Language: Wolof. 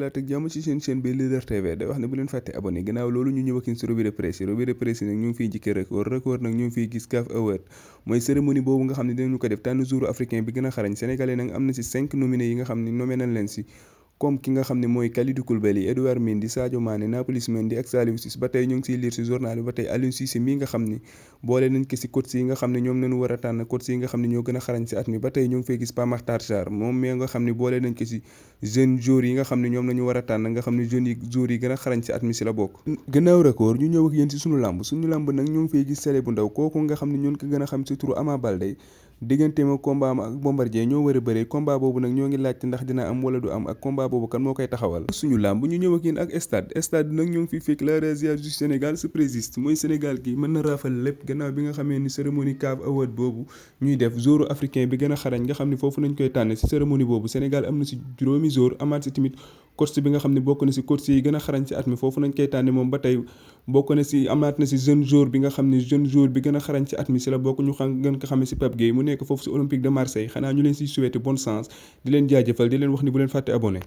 dalaat ak jàmm ci seen chaîne bi Leader TV day wax ne bu leen fàtte abonné gannaaw loolu ñu ñëw ak ci revue de presse yi nag ñu ngi fiy jikkee record nag ñu ngi fiy gis CAF Award mooy cérémonie boobu nga xam ne dinañu ko def tànn jour africain bi gën a xarañ sénégalais nag am na ci 5 nominés yi nga xam ne nommé nañ leen ci comme ki nga xam ne mooy Kalidou Koulibaly Edouard Mendy Sadio Mané Nampalys Mendy ak Saliou Ciss ba tey ñu ngi siy lire ci journal bi ba tey Aliou Cissé mii nga xam ne boole nañ ko ci coach yi nga xam ne ñoom nañu war a tànn coach yi nga xam ne ñoo gën a xarañ ci at mi ba tey ñu ngi fay gis Pape Makhtar Sarr moom mi nga xam ne boole nañ ko ci jeune joueurs yi nga xam ne ñoom nañu war a tànn nga xam ne jeunes yi joueurs yi gën a xarañ ci at mi ci la bokk. gannaaw record ñu ñëw ak yéen ci suñu làmb nag ñu ngi fay gis sele bu ndaw kooku nga xam ne ñoon ko gën a xam ci turu Ama Baldé diggante ma combat am ak Bombardier ñoo war a bëree combat boobu nag ñoo ngi laajte ndax dina am wala du am ak combat boobu kan moo koy taxawal. suñu làmb ñu ñëw ak yéen ak stade nag ñoo ngi fi fekk la razzia du Sénégal se présiste mooy Sénégal gi mën na raafal lépp gannaaw bi nga xamee ni cérémonie CAF Award boobu ñuy def jour africain bi gën a xarañ nga xam ne foofu nañ koy tànn ci cérémonie boobu Sénégal am na ci juróomi jour amaat ci tamit coach bi nga xam ne bokk na ci coach yi gën a xarañ ci at mi foofu nañ koy tànne moom ba tey bokk na ci amaat na ci jeune joueur bi nga xam ne jeune joueur bi gën a xarañ ci at mi ci la bokk ñu xam gën ko xamee ci Pape Gueye mu nekk foofu ci Olympique de Marseille xanaa ñu leen ciy souhaiter bonne chance di leen jaajëfal di leen wax ni bu leen fàtte abonné